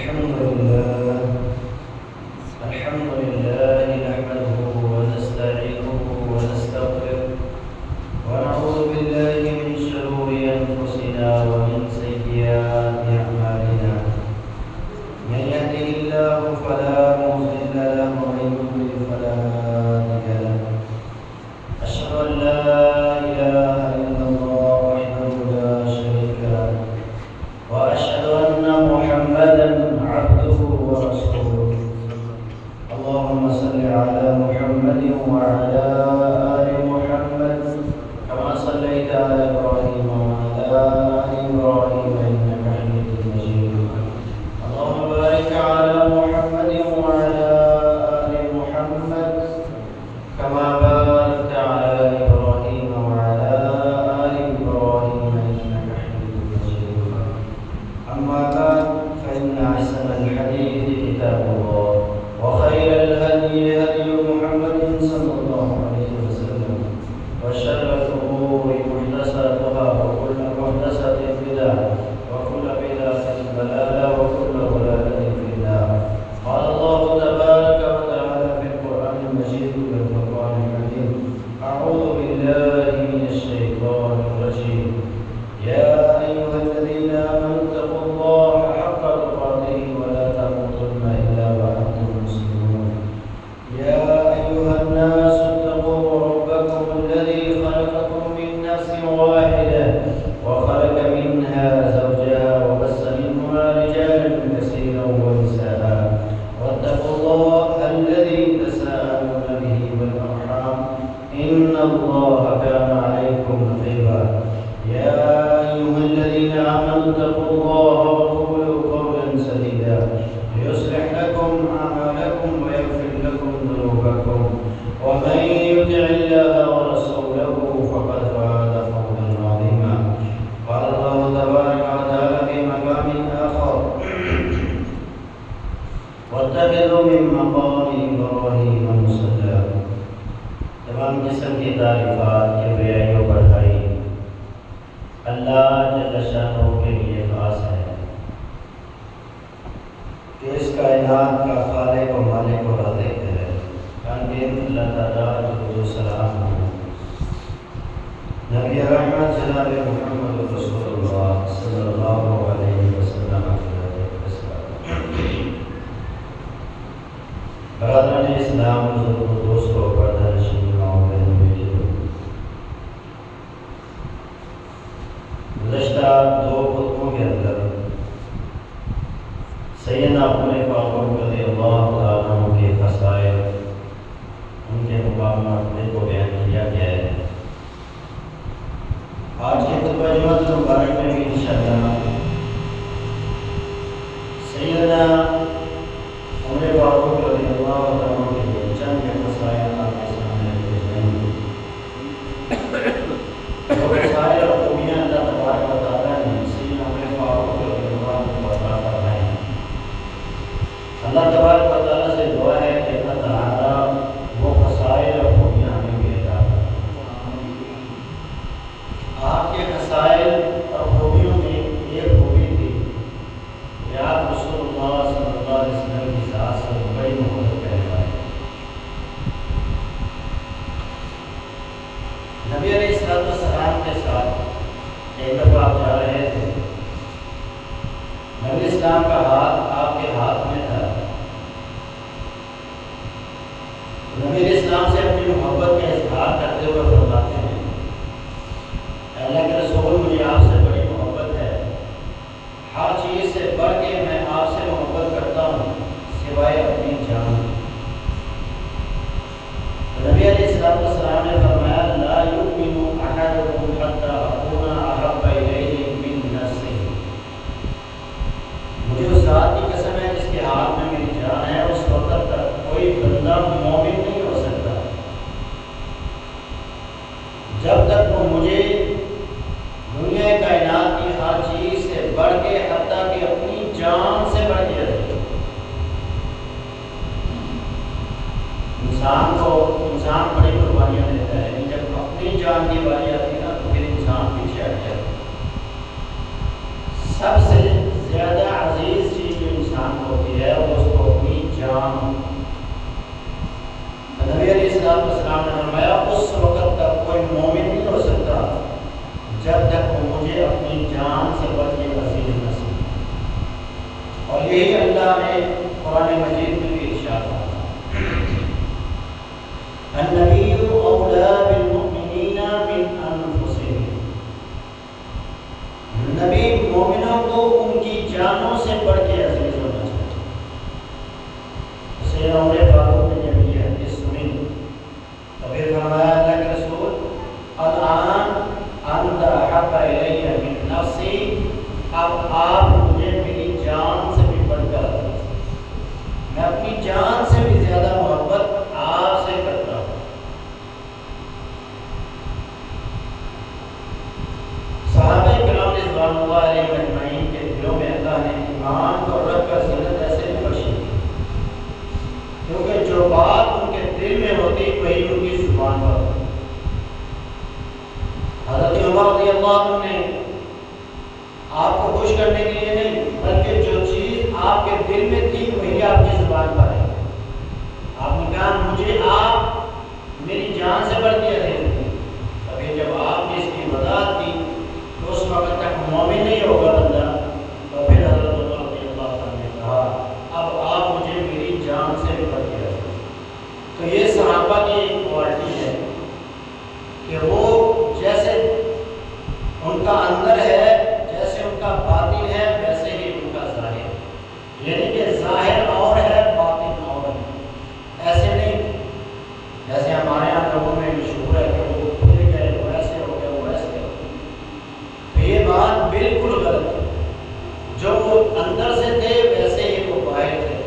الحمد لله نحمده ونستعينه ونستغفره ونعوذ بالله من شرور أنفسنا ومن سيئات أعمالنا من يهده الله فلا مضل له ومن يضلل فلا هادي له أشهد أن لا إله إلا الله وحده لا شريك له وأشهد أن محمدا عبده ورسوله اللهم صل على محمد وعلى آل محمد كما صليت على إبراهيم وعلى آل إبراهيم إنك حميد مجيد اللهم بارك على محمد وعلى آل محمد كما باركت على إبراهيم وعلى آل إبراهيم إنك حميد مجيد أما بعد فإن أحسن الحديث كتاب الله وخير الهدي هدي محمد صلى الله عليه وسلم وشر الأمور محدثاتها وكل محدثة بدعة وكل بدعة ضلالة وكل ضلالة في النار قال الله تبارك وتعالى في القرآن المجيد والفرقان الحميد أعوذ بالله من الشيطان الرجيم يا أيها الذين آمنوا اتقوا الله حق تقاته ولا تموتن إلا وأنتم مسلمون يا أيها الناس اتقوا ربكم الذي خلقكم من نفس واحدة وخلق منها زوجها وبث منهما رجالا كثيرا ونساء واتقوا الله الذي تساءلون به والأرحام إن الله كان عليكم رقيبا يا أيها الذين آمنوا اتقوا الله وقولوا قولا سديدا يصلح لكم أعمالكم ويغفر لكم ذنوبكم ومن يطع الله ورسوله فقد فاز فوزا عظيما قال الله تبارك وتعالى في مقام آخر واتخذوا من مقام إبراهيم مصلى تمام قسم کی تعریفات کبریائی و بڑھائی اللہ جل شانہ کے لیے خاص ہے کہ اس کائنات کا خالق و مالک و رازق ہے کامل اللہ تعالیٰ درود و سلام نبی رحمت جناب محمد رسول اللہ صلی اللہ علیہ وسلم برادران اسلام بزرگ دوستوں پردہ نشین معاون گزشتہ دو خطبوں کے اندر سیدنا عمر فاروق رضی اللہ تعالیٰ عنہ کے خصائل ان کے مقامات کو بیان کیا گیا ہے. آج کے خطبہ جمعہ مبارک میں بھی انشاءاللہ سیدنا عمر فاروق رضی اللہ تعالیٰ عنہ کے چند خصائل آپ کے سامنے پیش کریں گے. وہ خصائل اور خوبیاں اللہ تبارک و تعالیٰ نے سیدنا عمر فاروق رضی اللہ عنہ کو عطا فرمائے ہیں. اللہ تبارک و تعالیٰ سے دعا ہے کہ اللہ تعالیٰ وہ خصائل اور خوبیاں ہمیں بھی عطا فرمائے. آپ کے خصائل اور خوبیوں میں ایک خوبی تھی کہ آپ رسول اللہ صلی اللہ علیہ وسلم کی ذات سے بڑی محبت کرنے والے. نبی علیہ السلام کے ساتھ ایک دفعہ آپ جا رہے تھے. نبی اسلام کا ہاتھ آپ کے ہاتھ میں تھا. نبی علیہ السلام سے اپنی محبت کا اظہار کرتے ہوئے فرماتے ہیں اللہ کے رسول مجھے آپ سے بڑی محبت ہے. ہر چیز سے بڑھ کے میں آپ سے محبت کرتا ہوں سوائے اپنی جان. نبی علیہ السلام نے فرمایا لا یؤمن احدکم حتی اکون احب الیہ من نفسہ. مجھے اس ذات کی قسم ہے جس کے ہاتھ میں میری جان ہے اس وقت تک کوئی بندہ مومن نہیں ہو سکتا جب تک وہ مجھے دنیا کائنات کی ہر چیز سے بڑھ کے حتیٰ کہ اپنی جان سے بڑھ کے رہے. انسان بڑی قربانیاں دیتا ہے لیکن جب اپنی جان کی باری آتی ہے نا تو پھر انسان پیچھے ہٹ جاتا ہے. سب سے زیادہ عزیز چیز جو انسان اور یہی اللہ نے قرآن مجید میں بھی ارشاد فرمایا النبی اولی بالمؤمنین من انفسہم، نبی مومنوں کو ان کی جانوں سے بڑھ کے عزیز ہونا چاہیے۔ حسین عمر فاروق نے جب یہ حدیث سنی تو پھر فرمایا اللہ کے رسول الآن انت احب الی من نفسی، اب آپ مجھے میری جان سے بھی بڑھ کر میں اپنی جان سے بھی زیادہ محبت آپ سے کرتا ہوں۔ صحابہ کرام رضوان اللہ علیہ اجمعین کے دلوں میں اللہ نے ایمان کو رکھ کر زینت ایسے بھی بخشی تھی، کیونکہ جو بات ان کے دل میں ہوتی وہی ان کی زبان پر ہوتی۔ حضرت عمر رضی اللہ عنہ نے آپ کو خوش کرنے کے لیے نہیں بلکہ جو چیز آپ کے دل میں تھی وہی آپ کی زبان پر ہے۔ آپ نے کہا مجھے آپ میری جان سے بڑھ کے عزیز تھے، ابھی جب آپ نے اس کی وضاحت کی تو اس وقت تک مومن نہیں ہوگا بندہ، تو پھر حضرت عمر رضی اللہ عنہ نے کہا اب آپ مجھے میری جان سے بھی بڑھ کے عزیز۔ تو یہ صحابہ کی ایک کوالٹی ہے کہ وہ جیسے ان کا اندر ہے، جیسے ان کا باطن ہے، ویسے ہی ان کا ظاہر ہے، یعنی کہ ظاہر اور ہے باطن اور ہے۔ ایسے نہیں جیسے ہمارے یہاں لوگوں میں مشہور ہے کہ وہ پھر گئے، وہ ایسے ہو گئے، وہ ایسے ہو گئے، تو یہ بات بالکل غلط ہے۔ جو وہ اندر سے تھے ویسے ہی وہ باہر تھے،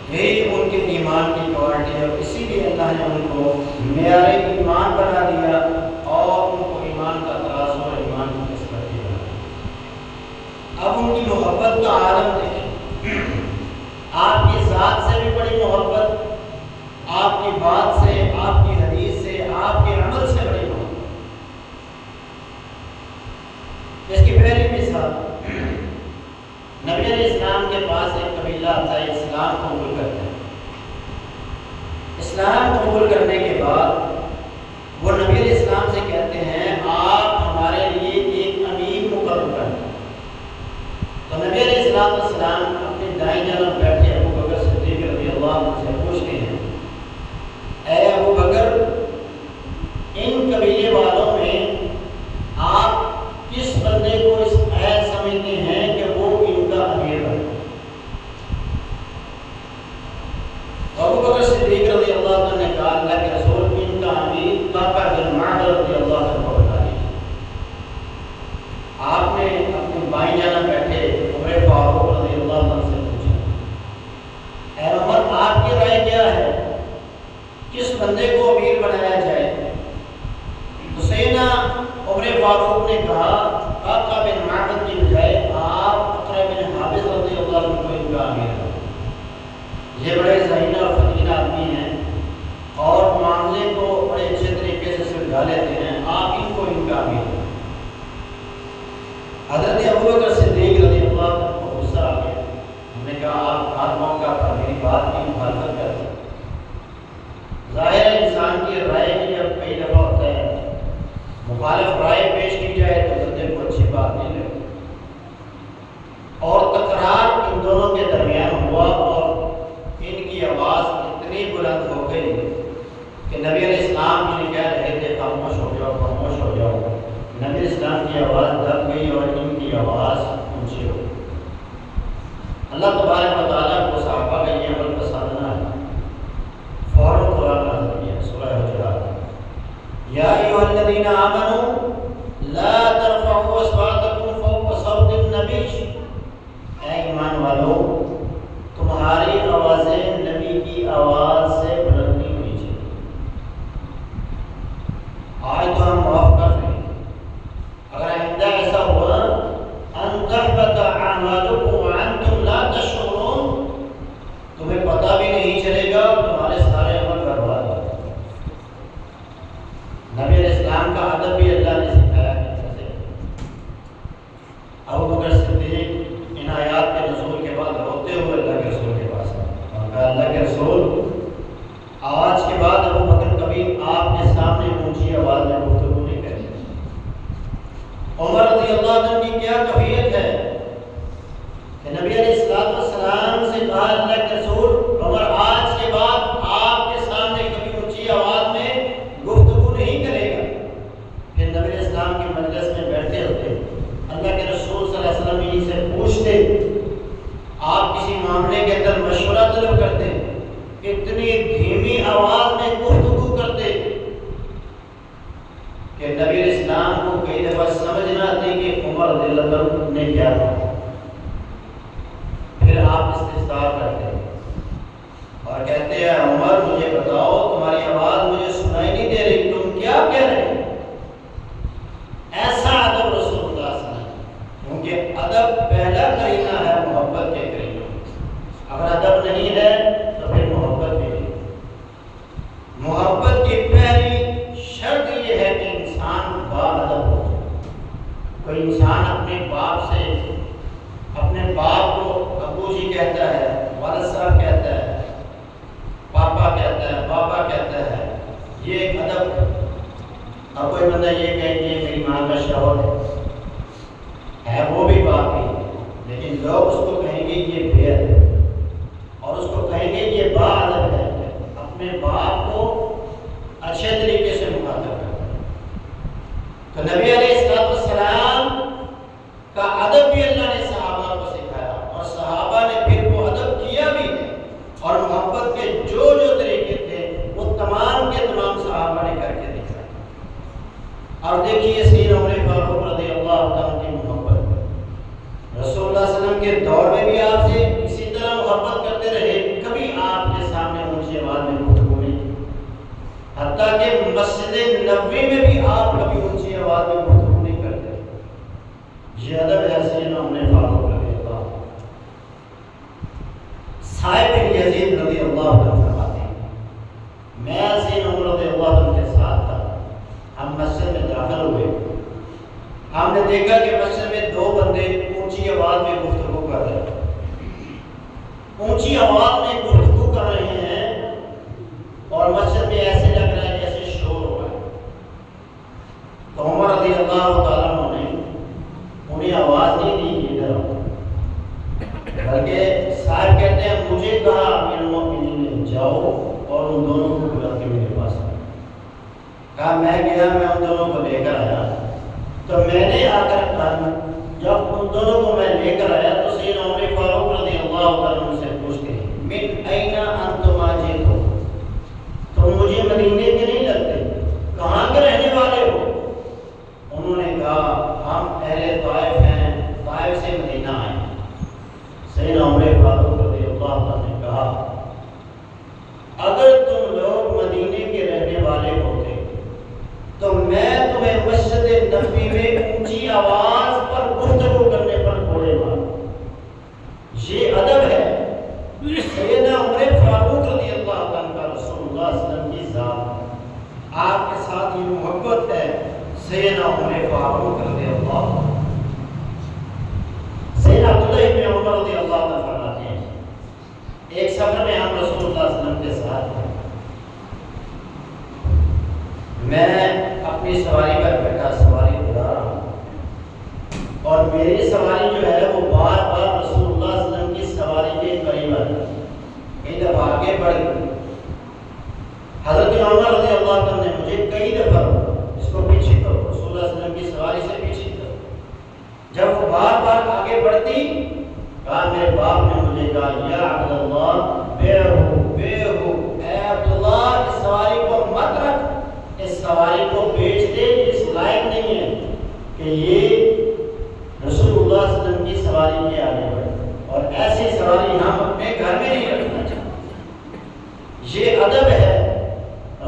یہی ان کے ایمان کی کوالٹی ہے، اور اسی لیے اللہ نے ان کو معیار ایمان بنا دیا اور ان کو ایمان کا ترازو اور ایمان کی نسبت دی بنا۔ اب ان کی محبت کا عالم دیکھیں، آپ کی ذات سے بھی بڑی محبت، آپ کی بات سے، آپ کی حدیث سے، آپ کے عمل سے بڑی محبت۔ اس کی پہلی مثال نبی علیہ السلام کے پاس ایک قبیلہ آتا ہے، اسلام قبول کرتا ہے۔ اسلام قبول کرنے کے بعد وہ نبی علیہ السلام سے کہتے ہیں آپ ہمارے لیے ایک امیر مقرر کریں۔ تو نبی علیہ السلام اپنی دائیں جانب بیٹھے ابو بکر صدیق رضی اللہ عنہ سے پوچھتے ہیں اے ابو بکر، ان قبیلے والوں میں آپ کس بندے کو اس عہد سمجھتے ہیں کہ وہ ان کا امیر بنے؟ ابو بکر صدیق رضی اللہ عنہ نے کہا اللہ کے رسول ان کا امیر طلحہ بن معدل رضی اللہ عنہ کو بتا دیجیے۔ آپ نے اپنی بائیں جانب بیٹھے عمر فاروق رضی اللہ عنہ سے پوچھا اے عمر آپ کی رائے کیا ہے، کس بندے کو امیر بنایا جائے؟ تو سیدنا عمر فاروق نے کہا طلحہ بن معدل کی بجائے آپ اقرع بن حابس رضی اللہ عنہ کو ان کا امیر بنائیں۔ یہ بڑے ذہین اور فطین آدمی ہیں اور معاملے کو بڑے اچھے طریقے سے سمجھا لیتے ہیں، آپ ان کو ان کا امیر بنائیں۔ حضرت ابو بکر صدیق رضی اللہ عنہ کو غصہ آ گیا، ہم نے کہا آپ ہر موقع پر میری بات کی مخالفت کرتے ہیں۔ ظاہر انسان کی رائے کی جب کئی دفعہ ہوتا ہے مخالف رائے پیش کی جائے تو بندے کو اچھی بات نہیں لگتی، اور تکرار ان دونوں کے درمیان ہوا اور ان کی آواز اتنی بلند ہو گئی کہ نبی علیہ السلام انہیں کہہ رہے تھے خاموش ہو جاؤ، خاموش ہو جاؤ۔ نبی علیہ السلام کی آواز دب گئی اور ان کی آواز اونچی ہو گئی۔ اللہ تبارک و تعالیٰ کو صحابہ کا یہ عمل پسند نہ ہے، فوراً قرآن نازل کیا سورہ حجرات یا ایھا الذین آمنوا لا ترفعوا اصواتکم فوق صوت النبی، اے ایمان والو تمہاری آوازیں نبی کی آواز سے بلند نہیں ہونی چاہیے۔ آج تو ہم معاف کر رہے ہیں، اگر آئندہ ایسا ہوا ان تحبط اعمالکم وانتم لا تشعرون، تمہیں پتہ بھی نہیں چلے گا تمہارے سارے عمل برباد ہو جائیں۔ نبی علیہ السلام کا ادب بھی اللہ نے سکھایا ہے۔ ابو بکر صدیق ان آیات کے نزول کے بعد روتے ہوئے اللہ کے رسول کے پاس آئے اور کہا اللہ کے رسول آج کے بعد ابو بکر کبھی آپ کے سامنے اونچی آواز میں گفتگو نہیں کرے۔ عمر رضی اللہ عنہ کی کیا کیفیت ہے کہ نبی علیہ السلام کہا اللہ کے رسول عمر آج کے بعد آپ کے سامنے کبھی اونچی آواز میں گفتگو نہیں کرے گا۔ پھر نبی علیہ السلام کی مجلس میں بیٹھے ہوتے، اللہ کے رسول صلی اللہ علیہ وسلم ان سے پوچھتے، آپ کسی معاملے کے اندر مشورہ طلب کرتے، اتنی دھیمی آواز میں گفتگو کرتے کہ نبی علیہ السلام کو کئی دفعہ سمجھ نہ آتی کہ عمر رضی اللہ عنہ نے کیا کہا۔ پھر آپ استفسار کرتے اور کہتے ہیں عمر مجھے بتاؤ، تمہاری آواز مجھے سنائی نہیں دے رہی، تم کیا کہہ رہے ہو؟ ایسا ادب رسول اللہ صلی اللہ علیہ وسلم، کیونکہ ادب پہلا کرینہ ہے محبت کے کرینوں۔ اگر ادب نہیں ہے تو پھر محبت بھی نہیں۔ محبت کی پہلی شرط یہ ہے کہ انسان باادب ہو۔ کوئی انسان اپنے باپ سے، اپنے باپ کو ابو جی کہتا ہے، والد صاحب کہتا ہے، پاپا کہتا ہے، بابا کہتا ہے، یہ ایک ادب ہے۔ اب کوئی بندہ یہ کہے کہ میری ماں کا شوہر ہے وہ بھی باپ ہی، لیکن لوگ اس کو کہیں گے یہ بے ادب، اور اس کو کہیں گے یہ با ادب ہے، اپنے باپ کو اچھے طریقے سے مخاطب کرتا ہے۔ تو نبی علیہ السلام کا ادب بھی اللہ نے صحابہ کو سکھایا، اور صحابہ نے پھر وہ ادب کیا بھی ہے، اور محبت کے جو طریقے تھے وہ تمام کے تمام صحابہ نے کر کے دکھایا۔ اور دیکھیے سیدنا عمر فاروق رضی اللہ عنہ کی محبت، رسول اللہ صلی اللہ علیہ وسلم کے دور میں بھی آپ سے اسی طرح محبت کرتے رہے، کبھی آپ کے سامنے اونچی آواز میں گفتگو نہیں کی، حتیٰ کہ مسجد نبوی میں بھی آپ کبھی اونچی آواز میں گفتگو نہیں کرتے۔ یہ ادب ہے سیدنا عمر فاروق رضی اللہ عنہ۔ صاحب بن یزید رضی اللہ عنہ فرماتے ہیں میں سیدنا عمر رضی اللہ عنہ کے ساتھ تھا، ہم مسجد میں داخل ہوئے، ہم نے دیکھا کہ مسجد میں دو بندے اونچی آواز میں گفتگو کر رہے ہیں، اونچی آواز میں گفتگو کر رہے ہیں، اور مسجد میں ایسے لگ رہا ہے جیسے شور ہو رہا ہے۔ تو عمر رضی اللہ تعالیٰ عنہ نے انہیں آواز نہیں دی کہ ادھر آؤ، بلکہ صاحب کہتے ہیں مجھے کہا امیر المومنین نے جاؤ اور ان دونوں کو بلا کے میرے پاس آئے۔ کہا میں گیا، میں ان دونوں کو لے کر آیا، تو میں نے آ کر جب ان دونوں کو میں لے کر آیا تو سیدنا عمر فاروق رضی اللہ عنہ سے پوچھتے ہیں من این انتما جئتم، تم مجھے مدینے کے نہیں لگتے، کہاں کے رہنے والے ہو؟ انہوں نے کہا ہم اہل طائف ہیں، طائف سے مدینہ آئے۔ سیدنا عمر فاروق رضی اللہ عنہ نے کہا اگر تم لوگ مدینے کے رہنے والے ہوتے تو میں تمہیں مسجد نبوی میں اونچی آواز پر گفتگو کرنے پر کوڑے ماروں۔ یہ ادب ہے سیدنا عمر فاروق رضی اللہ عنہ کا رسول اللہ صلی اللہ علیہ وسلم کی ذات، آپ کے ساتھ یہ محبت ہے سیدنا عمر فاروق رضی اللہ عنہ۔ سیدنا عبداللہ ابن عمر رضی اللہ عنہ فرماتے ہیں ایک سفر میں ہم رسول اللہ صلی اللہ علیہ وسلم کے ساتھ تھے، میں اپنی سواری پر بیٹھا سواری گزار رہا ہوں، اور میری سواری جو ہے وہ بار بار رسول اللہ صلی اللہ علیہ وسلم کی سواری کے قریب آ گئی، کئی دفعہ آگے بڑھ گئی۔ حضرت عمر رضی اللہ عنہ نے مجھے کئی دفعہ اس کو پیچھے کرو، رسول اللہ صلی اللہ علیہ وسلم کی سواری سے پیچھے کرو۔ جب وہ بار بار آگے بڑھتی، کہا میرے باپ نے مجھے کہا یا عبداللہ بے ہو، اے عبداللہ اس سواری کو مت رکھ، اس سواری کو بیچ دے، اس لائق نہیں ہے کہ یہ رسول اللہ صلی اللہ علیہ وسلم کی سواری کے آگے بڑھے، اور ایسی سواری ہم اپنے گھر میں نہیں رکھنا چاہتے۔ یہ ادب ہے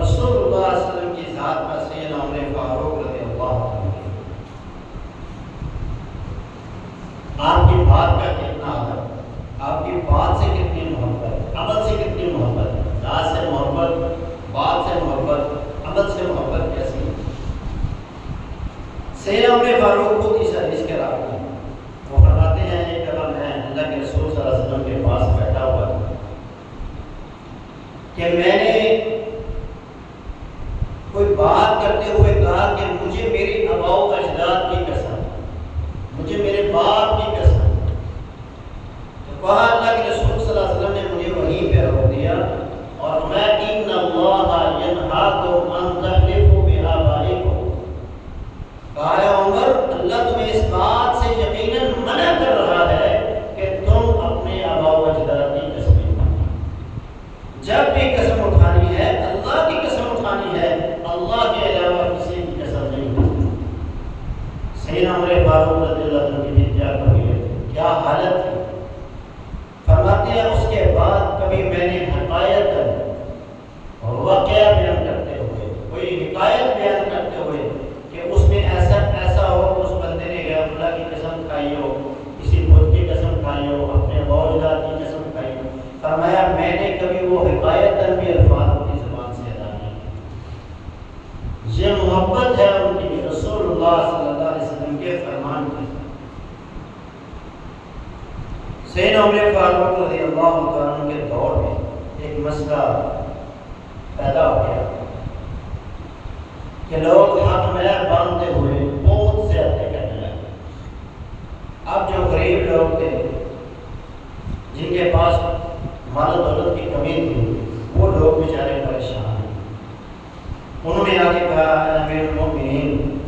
رسول اللہ صلی اللہ علیہ وسلم کی ذات پر سیدنا عمر فاروق رضی اللہ عنہ۔ آپ کی بات کا کتنا ادب، آپ کی بات سے کتنی محبت، عمل سے کتنی محبت، ذات سے محبت، بات سے محبت، عمل سے محبت کیسی ہے۔ سیدنا عمر فاروق کو اس حدیث کے راوی ہیں، وہ فرماتے ہیں ایک دفعہ میں اللہ کے رسول صلی اللہ علیہ وسلم کے پاس بیٹھا ہوا تھا کہ میں نے کوئی بات کرتے ہوئے کہا کہ مجھے میری آباء و اجداد کی قسم، مجھے میرے باپ کی قسم، تو کہا اللہ کے رسول صلی اللہ علیہ وسلم ينهاكم أن تحلفوا بآبائكم. کہا ہے عمر اللہ تمہیں اس بات سے یقیناً منع کر رہا ہے کہ تم اپنے آباء و اجداد کی قسمیں کھاؤ. جب بھی قسم اٹھانی ہے اللہ کی قسم اٹھانی ہے، اللہ کے علاوہ کسی کی قسم نہیں اٹھانی. سیدنا عمر فاروق رضی اللہ عنہ کی کیا کبھی کیا حالت تھی. فرماتے ہیں اس کے بعد کبھی میں نے حقائق واقعہ بیان کرتے ہوئے، کوئی حکایت بیان کرتے ہوئے کہ اس میں ایسا ہو، اس بندے نے غیر اللہ کی قسم کھائی ہو، کسی بت کی قسم کھائی ہو، اپنے باوجداد کی قسم کھائی ہو، فرمایا میں نے کبھی وہ حکایت بھی الفاظ اپنی زبان سے ادا نہیں کی. یہ محبت ہے ان کی رسول اللہ صلی اللہ علیہ وسلم کے فرمان کی. سیدنا عمر فاروق رضی اللہ عنہ کے دور میں ایک مسئلہ پیدا ہو گیا کہ لوگ حق مہر باندھتے ہوئے بہت زیادتی کرنے لگے. اب جو غریب لوگ تھے جن کے پاس مال و دولت کی کمی تھی وہ لوگ بیچارے پریشان ہیں. انہوں نے آگے کہا امیر المومنین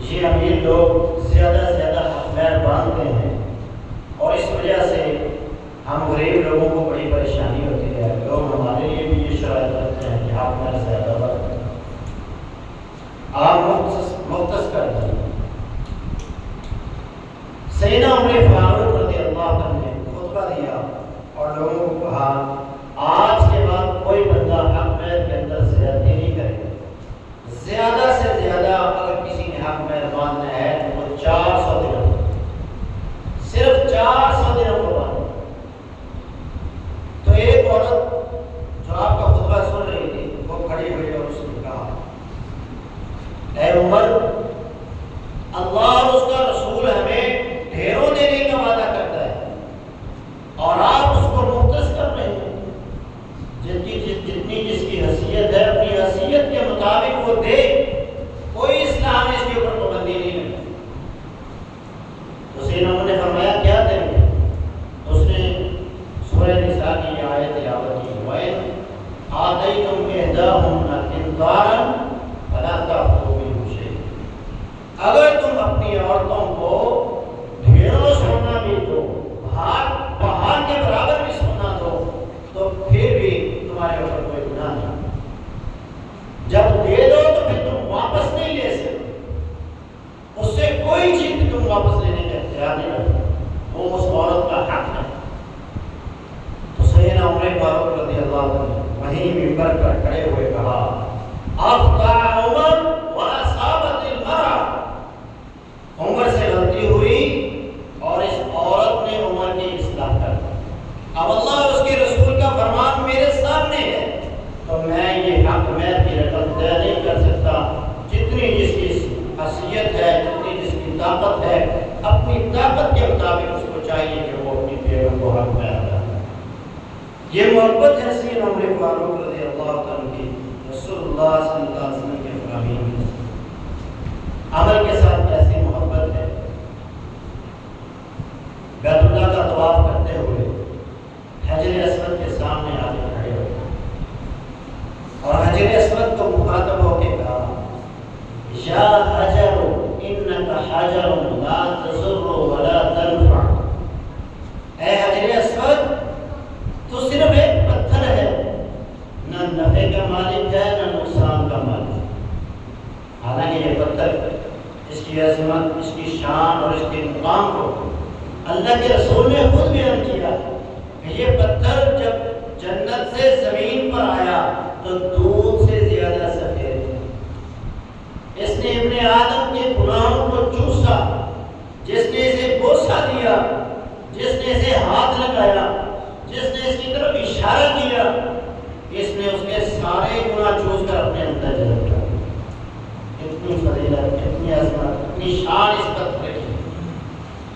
یہ امیر لوگ زیادہ سے زیادہ حق مہر باندھتے ہیں اور اس وجہ سے ہم غریب لوگوں کو بڑی پریشانی ہوتی ہے. لوگ ہمارے لیے بھی یہ شرائط رکھتے ہیں کہ آپ میرا زیادہ وقت آپ مختص کر دیں. سیدنا عمر فاروق رضی اللہ عنہ نے خطبہ دیا اور لوگوں کو کہا آج کے بعد کوئی بندہ حق مہر کے اندر زیادتی نہیں کرے گا. زیادہ سے زیادہ اگر کسی نے حق مہر باندھنا ہے تو وہ 400 درہم، صرف 400 درہم کو باندھے. تو ایک عورت جو آپ کا خطبہ سن رہی تھی وہ کھڑی ہوئی اور اس نے کہا اے عمر اللہ اور اس کا رسول ہمیں ڈھیروں دینے کا وعدہ کرتا ہے اور آپ اس کو مختص کر رہے ہیں. جتنی جس کی حیثیت ہے اپنی حیثیت کے مطابق وہ دے، کوئی اسلام اس کے اوپر پابندی نہیں ہے. تو سیدنا عمر نے فرمایا کیا دیں گے؟ اس نے سورہ نساء کی یہ آیت تلاوت کی وَإِنْ آتَيْتُمْ إِحْدَاهُنَّ قِنْطَارًا فَلَا تَأْخُذُوا مِنْهُ شَيْئًا. اگر تم اپنی عورتوں کو ڈھیروں سونا بھی دو، پہاڑ کے برابر بھی سونا دو، تو پھر بھی تمہارے اوپر کوئی گناہ نہیں. جب دے دو تو پھر تم واپس نہیں لے سکتے، اس سے کوئی چیز تم واپس لینے کا اختیار نہیں رکھتے، وہ اس عورت کا حق ہے. تو سیدنا عمر فاروق رضی اللہ عنہ وہیں منبر پر کھڑے ہوئے کہا اخطا عمر واصابت المرأة. عمر سے غلطی ہوئی اور اس عورت نے عمر کی اصلاح کر دی. اب اللہ اور اس کے رسول کا فرمان میرے سامنے ہے تو میں یہ حق مہر کی رقم طے نہیں کر سکتا. جتنی جس کی حیثیت ہے، جتنی جس کی طاقت ہے، اپنی طاقت کے مطابق اس کو چاہیے کہ وہ اپنی بیگم کو حق مہر ادا کرے. یہ محبت ہے سیدنا عمر فاروق رضی اللہ عنہ کی رسول اللہ صلی اللہ علیہ وسلم کے فرامین میں. عمل کے ساتھ کیسی محبت ہے. بیت اللہ کا طواف کرتے ہوئے حجر اسود کے سامنے آ کے کھڑے ہوئے اور حجر اسود کو مخاطب ہو کے کہا یا حجر انک حجر لا تضر ولا تنفع. اے حجر اسود تو صرف ایک پتھر ہے، نہ نفع کا مالک ہے نہ نقصان کا مالک ہے. حالانکہ یہ پتھر اس کی عظمت، اس کی شان اور اس کے مقام کو اللہ کے رسول نے خود بیان کیا کہ یہ پتھر جب جنت سے زمین پر آیا تو دودھ سے زیادہ سفید تھا. اس نے ابن آدم کے گناہوں کو چوسا، جس نے اسے بوسہ دیا، جس نے اسے ہاتھ لگایا، جس نے اس کی طرف اشارہ کیا، اس نے اس کے سارے گناہ چوس کر اپنے اندر جذب کر. اتنی فضیلت، اتنی عظمت، اتنی شان اس پتھر کی،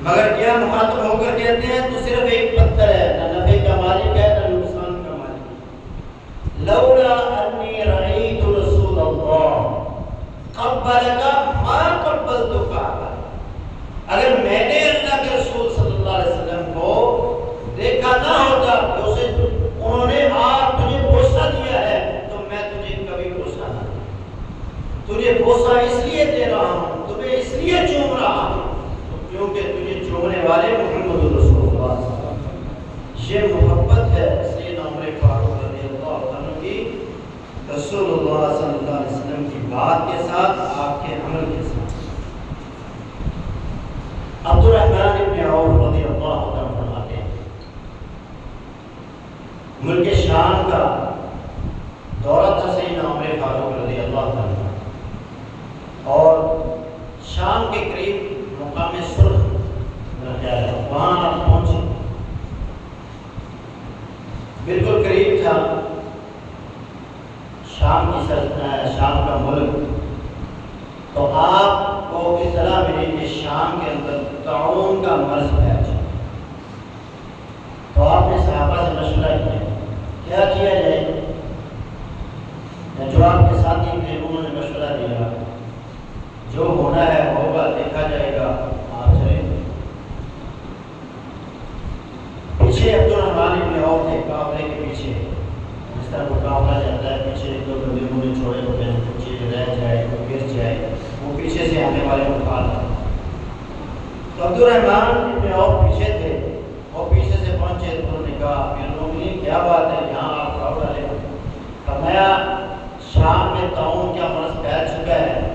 مگر کیا مخاطب ہو کر کہتے ہیں تو صرف ایک پتھر ہے، نہ نفع کا مالک ہے نہ نقصان کا مالک. لولا انی رأیت رسول اللہ قبلک ما قبلتک. اگر میں نے اللہ کے رسول صلی اللہ علیہ وسلم کو دیکھا نہ ہوتا کہ اسے انہوں نے آپ تجھے بوسہ دیا ہے تو میں تجھے کبھی رسول اللہ صلی اللہ علیہ وسلم کی بات کے ساتھ آپ کے عمل کے ساتھ۔ عبدالرحمن بن عوف رضی اللہ عنہ فرماتے ہیں ملک شام کا دورہ تھا سیدنا عمر فاروق رضی اللہ عنہ، اور شام کے قریب مقام سرخ وہاں آپ پہنچے، بالکل قریب تھا شام کا ملک۔ تو آپ کو اطلاع ملی کہ شام کے اندر طاعون کا مرض پھیل چکا۔ تو آپ نے صحابہ سے مشورہ کیا کیا جائے؟ جو آپ کے ساتھی تھے انہوں نے مشورہ دیا جو ہونا ہے ہوگا، دیکھا جائے گا، آپ چلیں۔ پیچھے عبدالرحمن بن عوف تھے قافلے کے پیچھے، جس طرح وہ قافلہ جاتا ہے پیچھے ایک دو بندے انہوں نے چھوڑے ہوتے ہیں، پیچھے رہ جائے کوئی گر جائے، وہ پیچھے سے آنے والے کو کھا لیں۔ تو عبدالرحمن بن عوف پیچھے تھے، وہ پیچھے سے پہنچے تو انہوں نے کہا امیر المومنین کیا بات ہے یہاں آپ کھاؤ ڈالے؟ فرمایا شام میں طاعون کا مرض پھیل چکا ہے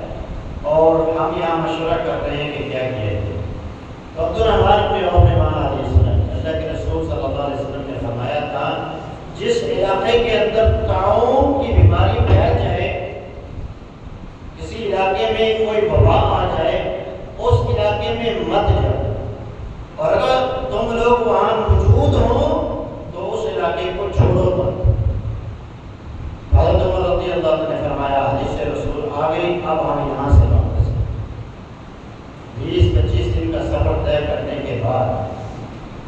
اور ہم یہاں مشورہ کر رہے ہیں کہ کیا کیا جائے۔ تو عبدالرحمن بن عوف نے وہاں حدیث سنائی، اللہ کے رسول صلی اللہ علیہ وسلم نے فرمایا تھا جس علاقے کے اندر طاعون کی بیماری پھیل جائے، کسی علاقے میں کوئی وبا آ جائے، اس علاقے میں مت جاؤ، اور اگر تم لوگ وہاں موجود ہو تو اس علاقے کو چھوڑو مت۔ حضرت عمر رضی اللہ عنہ نے فرمایا حدیث رسول آ گئی، اب ہم یہاں سے واپس 20-25 دن کا سفر طے کرنے کے بعد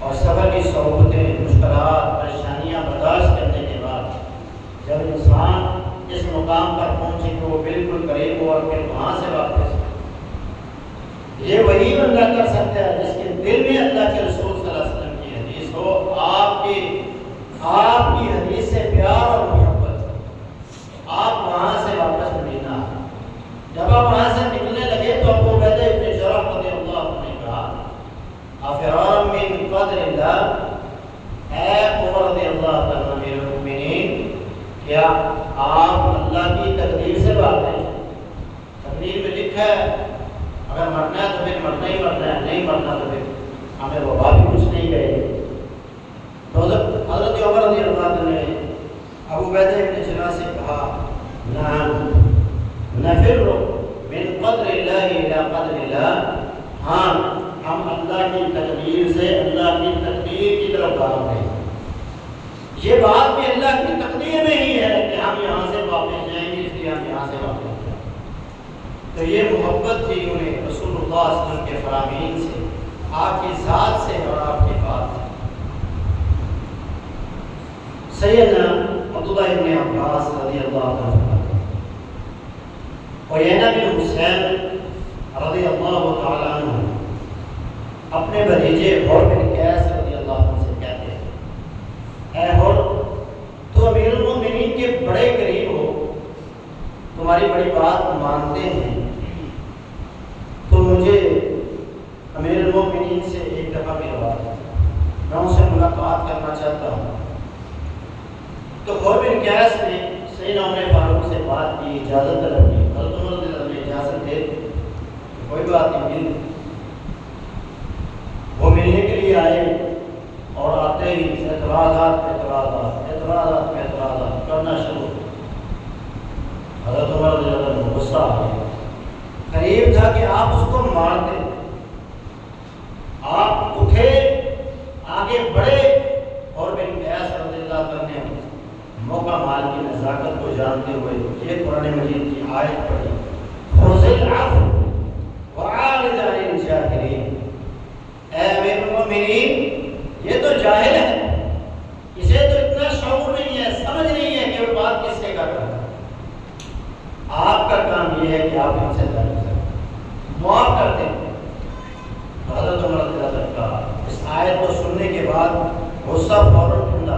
اور سفر کی صعوبتیں، مشکلات، پریشانیاں برداشت کرنے کے بعد جب انسان اس مقام پر پہنچے کہ وہ بالکل قریب ہو اور پھر وہاں سے واپس، یہ وہی بندہ کر سکتا ہے جس کے دل میں اللہ کے رسول صلی اللہ علیہ وسلم کی حدیث ہو، آپ کی حدیث سے پیار اور محبت، آپ وہاں سے واپس مدینہ آئے۔ جب آپ وہاں سے نکلنے لگے تو ابو عبیدہ ابن جراح رضی اللہ عنہ نے کہا افرار من قدر اللہ، اے عمر رضی اللہ عنہ امیر المومنین، کیا آپ اللہ کی تقدیر سے بھاگتے ہیں؟ تقدیر میں لکھا ہے اگر مرنا ہے تو پھر مرنا ہی مرنا ہے، نہیں مرنا تو پھر ہمیں وبا بھی کچھ نہیں گئے۔ تو حضرت عمر رضی اللہ عنہ نے ابو عبیدہ ابن جراح سے کہا نعم نفر من قدر اللہ الى قدر اللہ، ہاں ہم اللہ کی تقدیر سے اللہ کی تقدیر کی طرف بھاگ رہے ہیں۔ یہ بات بھی اللہ کی تقدیر میں ہی ہے کہ ہم یہاں سے واپس جائیں گے، اس لیے ہم یہاں سے واپس جائیں۔ تو یہ محبت تھی انہیں رسول اللہ صلی اللہ علیہ وسلم کے فرامین سے، آپ کی ذات سے اور آپ کی بات سے۔ سیدنا عبداللہ ابن عباس رضی اللہ عنہ اور عیینہ بن حسین رضی اللہ تعالیٰ عنہ اپنے بھتیجے حر بن قیس رضی اللہ عنہ سے کہتے ہیں اے حر، تو امیر المومنین کے بڑے قریب ہو، تمہاری بڑی بات مانتے ہیں، تو مجھے امیر المومنین سے ایک دفعہ ملوا دیں، میں ان سے ملاقات کرنا چاہتا ہوں۔ تو حر بن قیس نے سیدنا عمر فاروق سے بات کی، اجازت طلب کی۔ حضرت عمر رضی اللہ عنہ نے اجازت دے دی، کوئی بات نہیں، مل وہ ملنے کے لیے آئے اور آتے ہی اعتراضات کرنا شروع۔ حضرت عمر رضی اللہ عنہ کو غصہ آ گیا، قریب تھا کہ آپ اس کو مار دیں، آپ اٹھے آگے بڑھے، اور بن قیس رضی اللہ عنہ نے موقع مال کی نزاکت کو جانتے ہوئے یہ قرآن مجید کی آیت پڑھی خذ العفو وعارض عن الجاہلین۔ اے امیر المومنین، یہ تو جاہل ہے، اسے تو اتنا شعور نہیں ہے، سمجھ نہیں ہے کہ وہ بات کس سے کر رہا ہے۔ آپ کا کام یہ ہے کہ آپ ان سے معاف کرتے ہیں۔ حضرت عمر رضی اللہ عنہ کا اس آیت کو سننے کے بعد غصہ فوراً ٹھنڈا۔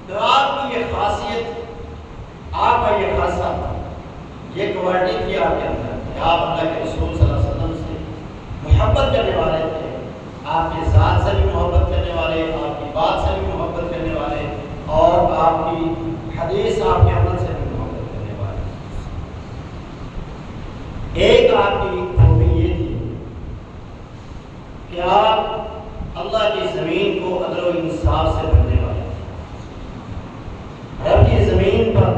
تو آپ کی یہ خاصیت، آپ کا یہ خاصہ، یہ کوالٹی تھی آپ کے اندر کہ آپ اللہ کے رسول صلی اللہ علیہ وسلم سے محبت کرنے والے تھے، آپ کی ذات سے بھی محبت کرنے والے، آپ کی بات سے بھی محبت کرنے والے، اور آپ کی حدیث، آپ کے عمل سے بھی محبت و انصاف سے بننے والے تھے۔ رب کی زمین پر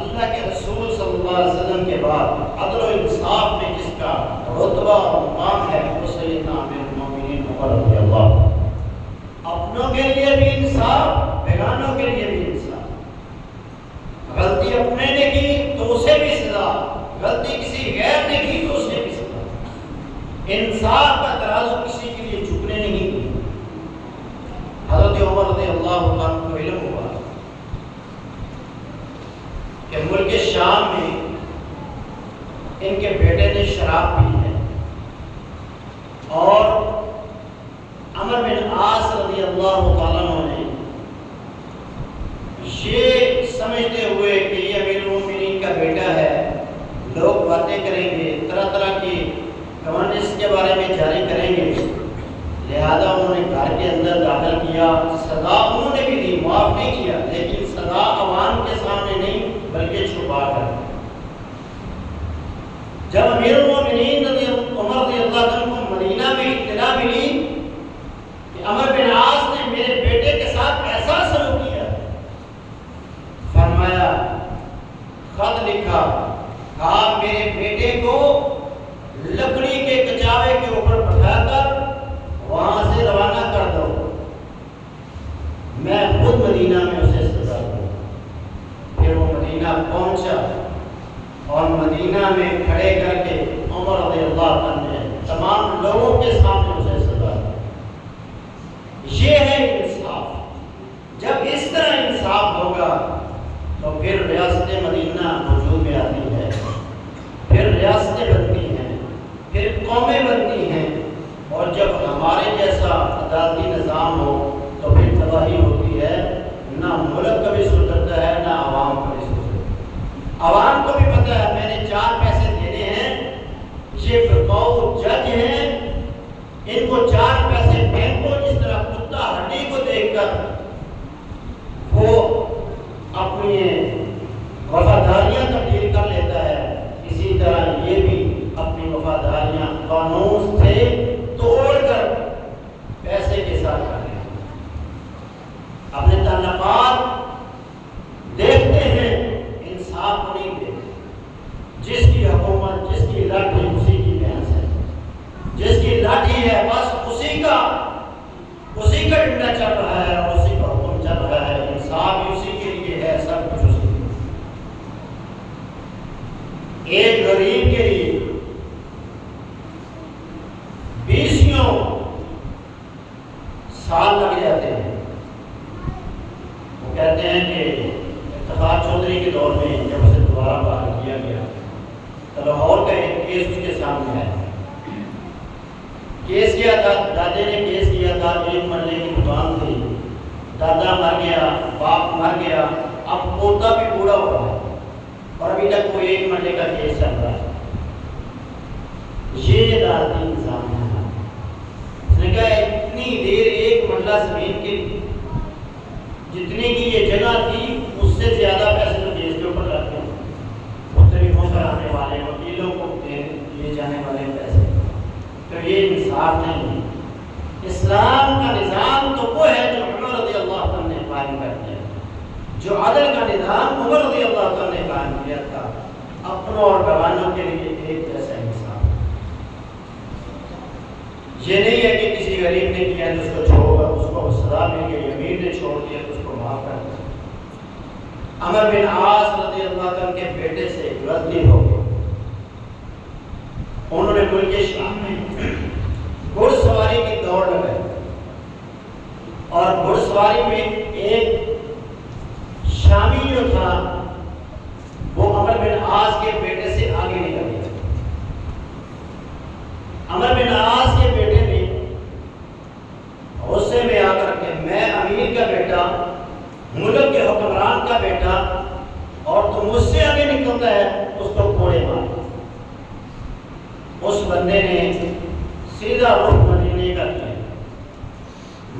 اللہ کے رسول صلی اللہ علیہ وسلم کے بعد عدل و انصاف میں جس کا رتبہ اور مقام ہے وہ سیدنا امیر المومنین عمر رضی اللہ۔ اپنوں کے لیے بھی انصاف، بیگانوں کے لیے بھی انصاف۔ غلطی اپنے نے کی تو اسے بھی سزا، غلطی کسی غیر نے کی تو اسے بھی سزا۔ انصاف کا ترازو کسی کے لیے جھکنے نہیں دی۔ حضرت عمر رضی اللہ عنہ کو علم ہوا کہ ملک شام میں ان کے بیٹے نے شراب پی ہے، اور عمر بن عاص رضی اللہ تعالیٰ عنہ نے یہ سمجھتے ہوئے کہ یہ امیر المومنین کا بیٹا ہے، لوگ باتیں کریں گے، طرح طرح کی کمنٹ اس کے بارے میں جاری کریں گے، لہذا انہوں نے گھر کے اندر داخل کیا۔ سزا انہوں نے بھی دی، معاف نہیں کیا، لیکن سزا عوام کے سامنے نہیں بلکہ چھپا کر۔ جب امیر المومنین عمر رضی اللہ عنہ کو مدینہ میں اطلاع ملی کہ عمر بن عاص نے میرے بیٹے کے ساتھ ایسا سلوک کیا، فرمایا، خط لکھا، کہا میرے بیٹے کو لکڑی کے کچاوے کے اوپر بٹھا کر وہاں سے روانہ کر دو، میں خود مدینہ میں اسے سزا دوں۔ پھر وہ مدینہ پہنچا اور مدینہ میں کھڑے کر کے عمر رضی اللہ عنہ نے تمام لوگوں کے سامنے اسے سزا دی۔ یہ ہے انصاف۔ جب اس طرح انصاف ہوگا تو پھر ریاست مدینہ وجود میں آتی ہے، پھر ریاستیں بنتی ہیں، پھر قومیں بنتی ہیں، اور جب ہمارے جیسا عدالتی نظام ہو تو پھر تباہی ہوتی ہے۔ نہ ملک کبھی سدھرتا ہے، نہ عوام کبھی سدھرتا۔ عوام کو بھی پتہ ہے میں نے 4 پیسے دینے ہیں، یہ بقاؤ جج ہیں، ان کو 4 پیسے پھینکو، جس طرح کتا ہڈی کو دیکھ کر وہ اپنی وفاداریاں تبدیل کر لیتا ہے، اسی طرح یہ بھی اپنی وفاداریاں قانون سے توڑ کر پیسے کے ساتھ کر رہے ہیں۔ اپنے تعلقات دیکھتے ہیں، انصاف کو نہیں دیکھتے۔ جس کی حکومت، جس کی لاٹھی اسی کی بھینس ہے، جس کی لاٹھی ہے بس اسی کا ڈنڈا چل رہا ہے اور اسی کا حکم چل رہا ہے، انصاف بھی اسی کے لیے ہے، سب کچھ اسی کے لیے۔ ایک غریب کے لیے 20 سال لگ جاتے ہیں۔ وہ کہتے ہیں کہ افتخار چودھری کے دور میں جب اسے دوبارہ بحال کیا گیا تو لاہور کا ایک کیس اس کے سامنے آیا۔ کیس کیا تھا، دادے نے کیس کیا تھا، ایک مرلے کی دکان تھی، دادا مر گیا، باپ مر گیا، اب پوتا بھی بوڑھا ہو رہا ہے اور ابھی تک وہ ایک مرلے کا کیس چل رہا ہے۔ یہ عدالتی نظام ہے۔ اس نے کہا اتنی دیر ایک مرلہ زمین کی جتنے کی یہ جگہ تھی اس سے زیادہ پیسے تو کیس کے اوپر لگتے ہیں، مختلفوں پر آنے والے وکیلوں کو دیے جانے والے پیسے، تو یہ انصاف نہیں ہے۔ اسلام کا نظام تو وہ ہے جو عمر رضی اللہ عنہ نے قائم کر دیا، جو عدل کا نظام عمر رضی اللہ عنہ نے قائم کیا تھا، اپنوں اور گوانوں کے لیے ایک جیسا انصاف۔ یہ نہیں ہے کہ کسی غریب نے کیا تو اس کو چھوڑ، اس کو سزا مل گئی، امیر نے چھوڑ دیا تو اس کو معاف کر دیا۔ عمر بن عاص رضی اللہ عنہ کے بیٹے سے غلطی ہو گئی، انہوں نے ملک شام میں گھڑ سواری کی دوڑ لگائی، اور گھڑ سواری میں ایک شامی جو تھا وہ عمر بن عاص کے بیٹے سے آگے نکل گیا۔ عمر بن عاص کے بیٹے نے غصے میں آ کر کے میں امیر کا بیٹا، ملک کے حکمران کا بیٹا، اور تو مجھ سے آگے نکلتا ہے، اس کو کوڑے مارے۔ اس بندے نے سیدھا رخ مدینے کا کیا،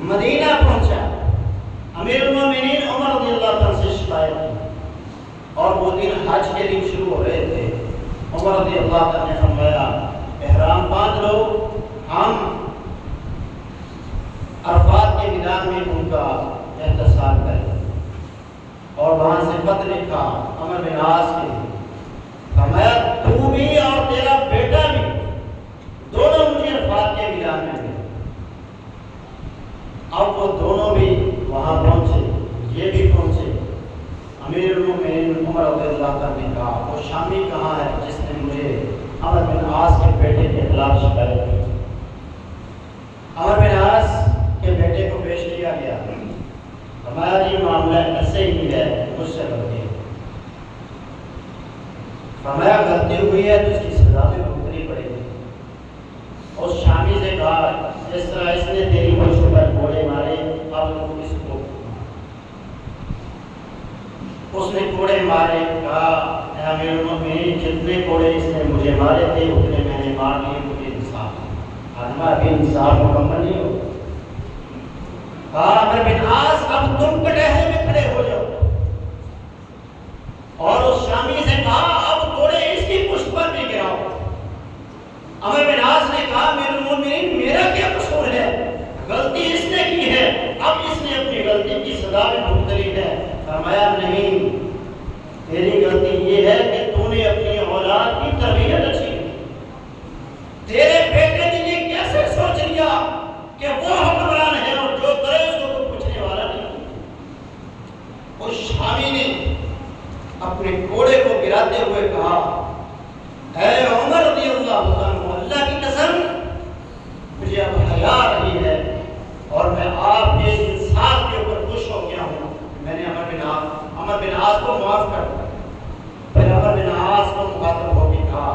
مدینہ پہنچا، امیر المومنین عمر رضی اللہ عنہ سے شکایت کی، اور وہ دن حج کے دن شروع ہو رہے تھے۔ عمر رضی اللہ عنہ نے فرمایا احرام باندھ لو، ہم عرفات کے میدان میں ان کا احتساب کرے اور وہاں سے خط لکھا عمر بن عاص کے، فرمایا تو بھی اور تیرا بیٹا بھی دونوں مجھے عرفات کے میدان میں گئے۔ اب وہ دونوں بھی وہاں پہنچے، یہ بھی پہنچے۔ امیر المومنین عمر رضی اللہ عنہ نے کہا وہ شامی کہاں ہے جس نے مجھے عمر بن عاص کے بیٹے کے خلاف شکایت کی؟ عمر بن عاص کے بیٹے کو پیش کیا گیا، فرمایا جی معاملہ ایسے ہی ہے، مجھ سے غلطی ہے۔ فرمایا غلطی ہوئی ہے تو اس کی سزا بھی بھگتنی پڑے گی۔ اس شامی سے کہا جس طرح اس نے تیری پشت پر کوڑے مارے اب تو اس کو، اس نے کوڑے مارے، کہا اے امیر المومنین جتنے کوڑے اس نے مجھے مارے تھے اتنے میں نے مار لیے، مجھے انصاف آدمہ ابھی انصاف مکمل نہیں ہو۔ کہا عمر بن عاص اب تم کٹہرے میں کھڑے ہو جاؤ، اور اس شامی سے کہا اب کوڑے اس کی پشت پر بھی گراؤ۔ عمر بن عاص نے کہا امیر المومنین میرا کیا قصور ہے، غلطی اس نے کی ہے، اب اس نے اپنی غلطی کی سزا بھی بھگتنی ہے۔ فرمایا نہیں، تیری غلطی یہ ہے کہ تو نے اپنی اولاد کی تربیت اچھی کی، تیرے بیٹے نے یہ کیسے سوچ لیا کہ وہ حکمران ہے اور جو کرے اس کو کوئی پوچھنے والا نہیں۔ اس شامی نے اپنے کوڑے کو گراتے ہوئے کہا اے عمر رضی اللہ عنہ، اللہ کی قسم مجھے اب حیا رہی ہے اور میں آپ کے انصاف کے اوپر خوش ہو گیا ہوں۔ میں نے عمر بن عاص کو معاف کر دیا۔ پھر عمر بن عاص کو مخاطب ہو کے کہا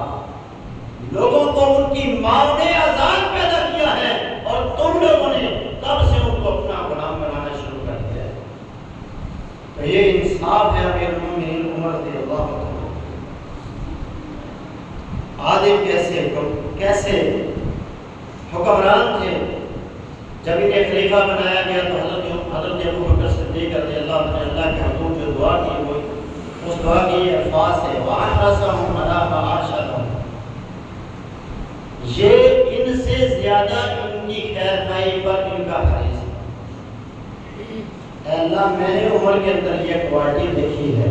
لوگوں کو ان کی ماں نے آزاد پیدا کیا ہے اور تم لوگوں نے تب سے ان کو اپنا غلام بنانا شروع کر دیا ہے۔ تو یہ انصاف ہے امیر المومنین عمر رضی اللہ عنہ۔ عادل کیسے حکمران تھے۔ جب انہیں خلیفہ بنایا گیا تو حضرت ابو بکر صدیق رضی اللہ عنہ اللہ کے حضور جو دعا کی وہ اس دعا کی یہ الفاظ ہے وَأَحْرَسَهُمْ عَلَىٰ مَا عَاشَرَهُمْ، یہ ان سے زیادہ ان کی خیر خواہی پر ان کا حریص ہے۔ اے اللہ میں نے عمر کے اندر یہ کوالٹی دیکھی ہے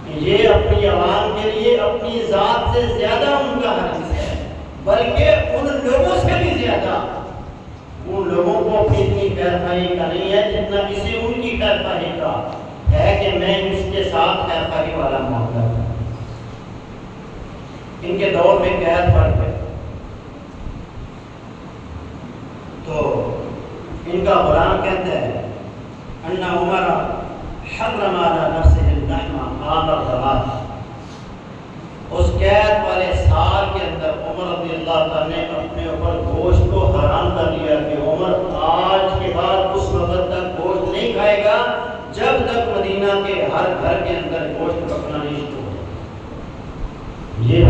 کہ یہ اپنی عوام کے لیے اپنی ذات سے زیادہ ان کا حریص ہے، بلکہ ان لوگوں سے بھی زیادہ ان لوگوں کو اپنی اتنی خیر خواہی کا نہیں ہے جتنا کسی ان کی خیر خواہی کا ہے کہ میں اس کے ساتھ خیر خواہی والا معاملہ کروں۔ ان کے دور میں قید پڑ گئے تو ان کا غلام کہتا ہے ان عمر حرم علی نفسہ اللحم عام الرماد۔ اس قید والے سال کے اندر عمر رضی اللہ تعالیٰ نے اپنے اوپر گوشت کو حرام کر لیا کہ عمر آج کے بعد اس وقت تک گوشت نہیں کھائے گا جب تک مدینہ کے ہر گھر کے اندر گوشت پکنا نہیں شروع ہو۔ یہ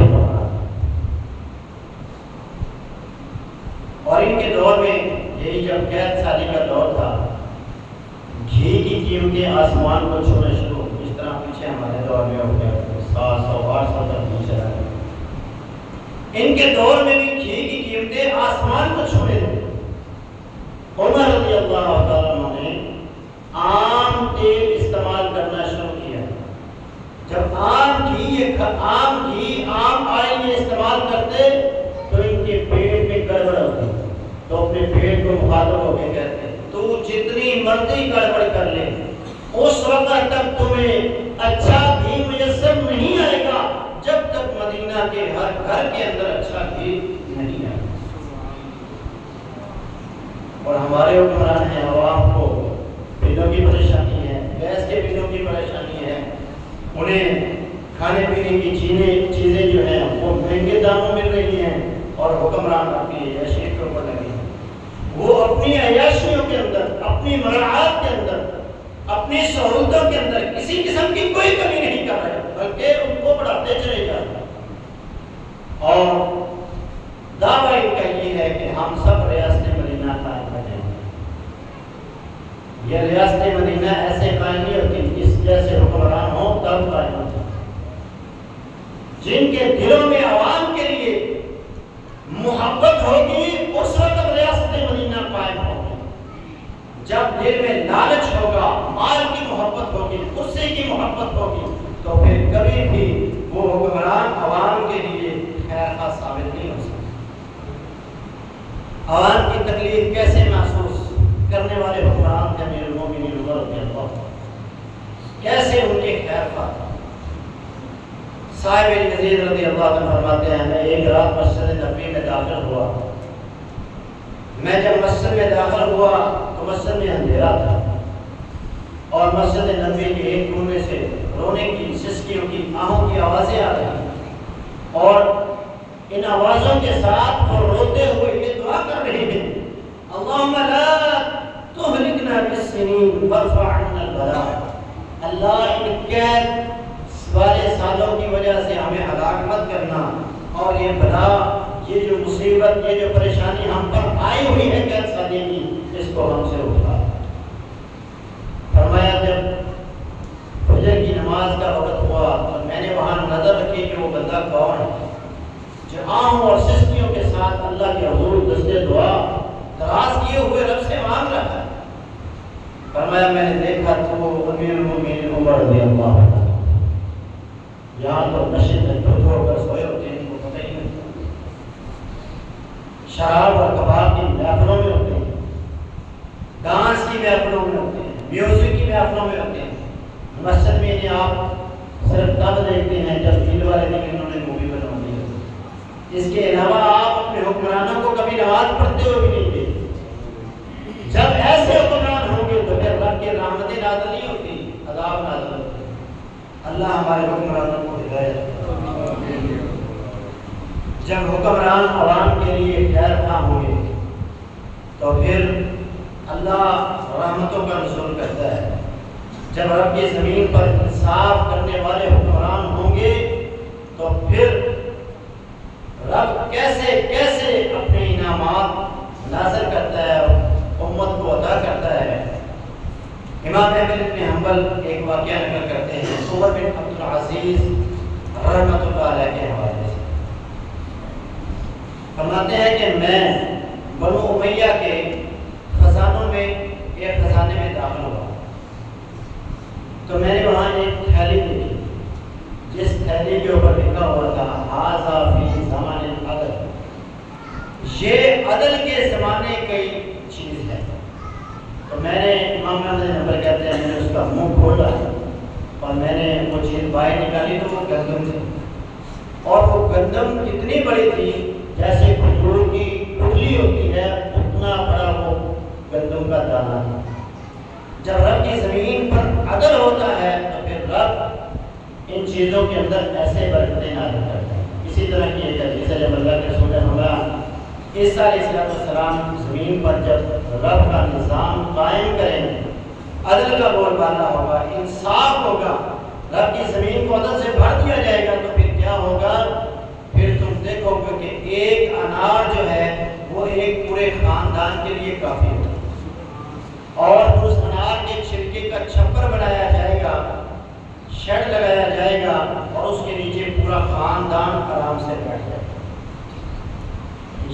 اور ان کے دور میں یہی جب قید سالی کا دور تھا، گھی کی قیمتیں آسمان کو چھونا شروع ہو، اس طرح پیچھے ہمارے دور میں ہو گیا 700-800 تک نیچے آ گئی۔ ان کے دور میں بھی گھی کی قیمتیں آسمان کو چھونے لگی۔ عمر رضی اللہ تعالیٰ نے عام تیل استعمال کرنا شروع کیا۔ جب عام آئل یہ استعمال کرتے تو ان کے پیٹ میں گڑبڑ ہوتی، تو اپنے پیٹ کو مخاطب ہو کے کہتے تو جتنی مرضی گڑبڑ کر لے اس وقت تک تمہیں اچھا گھی میسر نہیں آئے گا جب تک مدینہ کے ہر گھر کے اندر اچھا گھی نہیں آئے گا۔ اور ہمارے حکمران ہیں، عوام کو بلوں کی پریشانی ہے، گیس کے بلوں کی پریشانی ہے، انہیں کھانے پینے کی چیزیں جو ہیں وہ مہنگے داموں مل رہی ہیں اور حکمران اپنی عیاشی کے اوپر لگے ہیں۔ وہ اپنی عیاشیوں کے اندر، اپنی مراعات کے اندر، اپنی سہولتوں کے اندر کسی قسم کی کوئی کمی نہیں کر رہے بلکہ ان کو بڑھاتے چلے جا رہے ہیں۔ اور دعویٰ ان کا یہ ہے کہ ہم سب ریاست مدینہ قائم کر دیں گے۔ یہ ریاست مدینہ ایسے قائم نہیں ہوتی، اس جیسے حکمران ہوں تب قائم ہوتا، جن کے دلوں میں عوام کے لیے محبت ہوگی اس وقت ریاست مدینہ قائم ہوگی۔ جب دل میں لالچ ہوگا، مال کی محبت ہوگی، غصے کی محبت ہوگی، تو پھر کبھی بھی وہ حکمران عوام کے لیے خیر خواہ ثابت نہیں ہو سکتا۔ عوام کی تکلیف کیسے محسوس کرنے والے حکمران تھے امیر المومنین عمر رضی اللہ عنہ، کیسے ان کے خیر خواہ۔ صاحب یزید رضی اللہ عنہ فرماتے ہیں، میں ایک رات مسجد نبوی میں داخل ہوا، میں جب مسجد میں داخل ہوا تو مسجد میں اندھیرا تھا اور مسجد نبوی کے ایک کونے سے رونے کی، سسکیوں کی، آہوں کی آوازیں آ رہی اور ان آوازوں کے ساتھ وہ روتے ہوئے یہ دعا کر رہے ہیں، اللہم لا تہلکنا بالسنین وارفع عنا البلاء، اللہ ان قید والے سالوں کی وجہ سے ہمیں ہلاک مت کرنا، اور یہ بلا، یہ جو مصیبت، یہ جو پریشانی ہم پر آئی ہوئی ہے قید سالی کی، اس کو ہم سے اٹھا۔ فرمایا جب فجر کی نماز کا وقت ہوا اور میں نے وہاں نظر رکھی کہ وہ بندہ کون ہے جو آہوں اور سسکیوں کے ساتھ اللہ کے حضور دستے دعا دراز کیے ہوئے رب سے مانگ رہا ہے۔ فرمایا میں نے دیکھا تو وہ امیر المومنین عمر رضی اللہ عنہ یہاں تو نشے میں دھو دھو کر سوئے ہوتے ہیں، ان کو پتہ ہی نہیں، شراب اور کباب کی محفلوں میں ہوتے ہیں، ڈانس کی محفلوں میں ہوتے ہیں، میوزک کی محفلوں میں ہوتے ہیں۔ مسجد میں انہیں آپ صرف تب دیکھتے ہیں جب عید والے دن انہوں نے مووی بنوانی ہے، اس کے علاوہ آپ اپنے حکمرانوں کو کبھی نماز پڑھتے ہوئے بھی نہیں دیکھتے۔ جب ایسے حکمران ہوں گے تو پھر رب کی رحمتیں نازل نہیں ہوتی، عذاب نازل ہوتی۔ اللہ ہمارے حکمرانوں کو ہدایت۔ جب حکمران عوام کے لیے خیر خواہ ہوں گے تو پھر اللہ رحمتوں کا نزول کرتا ہے۔ جب رب کی زمین پر انصاف کرنے والے حکمران ہوں گے تو پھر رب کیسے کیسے اپنے انعامات نازل کرتا ہے، امت کو عطا کرتا ہے۔ امام احمد بن حنبل ایک واقعہ نقل کرتے ہیں عمر بن عبد العزیز رحمۃ اللہ علیہ کے حوالے سے، فرماتے ہیں کہ میں بنو امیہ کے خزانوں میں ایک خزانے میں داخل ہوا تو میں نے وہاں ایک تھیلی دیکھی جس تھیلی کے اوپر لکھا ہوا تھا ھذا فی زمان العدل، یہ عدل کے زمانے کی چیز ہے۔ تو میں نے امام احمد بن حنبل کہتے ہیں میں نے اس کا منہ کھولا اور میں نے وہ چیز باہر نکالی تو وہ گندم تھی، اور وہ گندم اتنی بڑی تھی جیسے کھجور کی پتلی ہوتی ہے اتنا بڑا وہ گندم کا دانہ تھا۔ جب رب کی زمین پر عدل ہوتا ہے تو پھر رب ان چیزوں کے اندر ایسے برکتیں نازل کرتا ہے۔ اسی طرح کی ایک حدیث ہے جب اللہ کے رسول ہمارا عیسیٰ علیہ السلام زمین پر جب رب کا نظام قائم کریں گے، عدل کا بول بالا ہوگا، انصاف ہوگا، رب کی زمین کو عدل سے بھر دیا جائے گا، تو پھر کیا ہوگا؟ پھر تم دیکھو گے کہ ایک انار جو ہے وہ ایک پورے خاندان کے لیے کافی ہوگا، اور اس انار کے چھلکے کا چھپر بنایا جائے گا، شیڈ لگایا جائے گا، اور اس کے نیچے پورا خاندان آرام سے بیٹھ جائے گا۔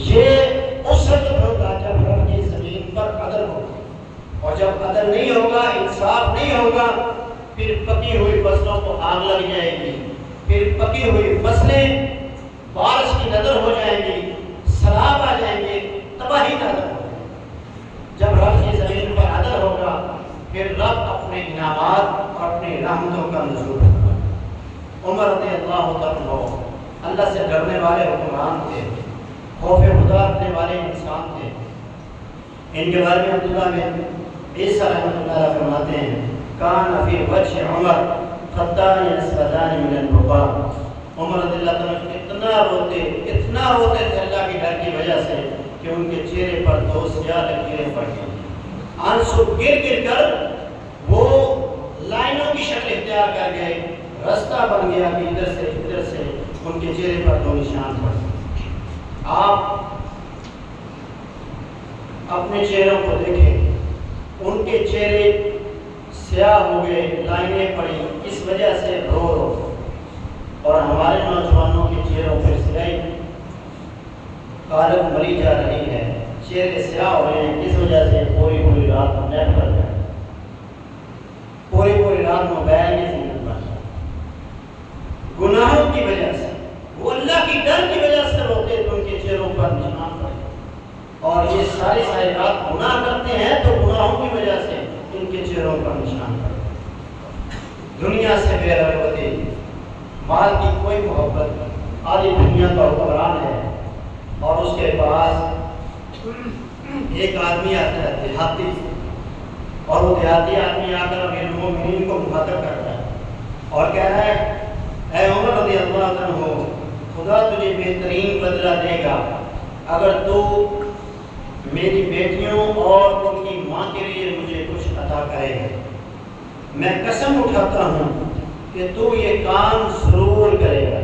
یہ اس وقت ہوگا جب رب کی زمین پر عدل ہوگا، اور جب عدل نہیں ہوگا، انصاف نہیں ہوگا، پھر پکی ہوئی فصلوں کو آگ لگ جائے گی، پھر پکی ہوئی فصلیں بارش کی نظر ہو جائیں گی، سیلاب آ جائیں گے، تباہی نظر ہو جائے گی۔ جب رب کی زمین پر عدل ہوگا پھر رب اپنے انعامات اور اپنی رحمتوں کا نزول ہوگا۔ عمر رضی اللہ عنہ اللہ سے ڈرنے والے حکمران تھے، خوف خدا رکھنے والے انسان تھے۔ ان کے بارے میں عبداللہ بن عیسیٰ رحمۃ اللہ علیہ فرماتے ہیں کان فی وجہ عمر خطان اسودان من البقاء، عمر رضی اللہ عنہ اتنا روتے تھے اللہ کے ڈر کی وجہ سے کہ ان کے چہرے پر دو سیاہ لکیریں پڑ گئیں، آنسو گر گر کر وہ لائنوں کی شکل اختیار کر گئے، رستہ بن گیا کہ ادھر سے ان کے چہرے پر دو نشان پڑ گئے۔ آپ اپنے چہروں کو دیکھیں، ان کے چہرے سیاہ ہو گئے، لائنیں پڑی، اس وجہ سے رو اور ہمارے نوجوانوں کے چہروں پر سیاہی غالب مری جا رہی ہے، چہرے سیاہ ہو رہے ہیں، کس وجہ سے؟ پوری پوری رات نیٹ پر گئے، پوری پوری رات موبائل کی زینت پر، گناہوں کی وجہ سے، وہ اللہ کی ڈر کی وجہ سے روتے تو ان کے چہروں پر نشان پڑے، اور یہ ساری ساری رات گناہ کرتے ہیں تو گناہوں کی وجہ سے ان کے چہروں پر نشان پڑے۔ دنیا سے بے رغبتی، مال کی کوئی محبت، آدھی دنیا کا حکمران ہے، اور اس کے پاس ایک آدمی آتا ہے دیہاتی، اور وہ دیہاتی آدمی آ کر امیر المومنین کو مخاطب کرتا ہے اور کہہ رہا ہے اے عمر رضی اللہ عنہ، خدا تجھے بہترین بدلہ دے گا اگر تو میری بیٹیوں اور ان کی ماں کے لیے مجھے کچھ عطا کرے گا۔ میں قسم اٹھاتا ہوں کہ تو یہ کام ضرور کرے گا۔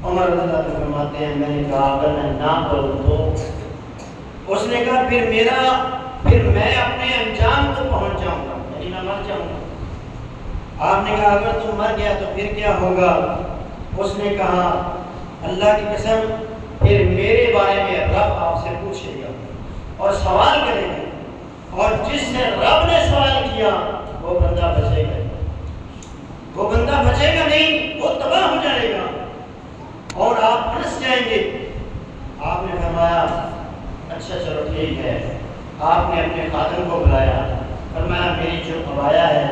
عمر رضی اللہ عنہ فرماتے ہیں میں نے کہا اگر میں نہ کروں تو؟ اس نے کہا پھر میں اپنے انجام کو پہنچ جاؤں گا، یعنی میں مر جاؤں گا۔ آپ نے کہا اگر تم مر گیا تو پھر کیا ہوگا؟ اس نے کہا اللہ کی قسم پھر میرے بارے میں رب آپ سے پوچھے گا اور سوال کرے گا، اور جس سے رب نے سوال کیا وہ بندہ بچے گا، وہ بندہ بچے گا نہیں، وہ تباہ ہو جائے گا اور آپ پھنس جائیں گے۔ آپ نے فرمایا اچھا چلو ٹھیک ہے۔ آپ نے اپنے خادم کو بلایا، فرمایا میری جو عبایا ہے،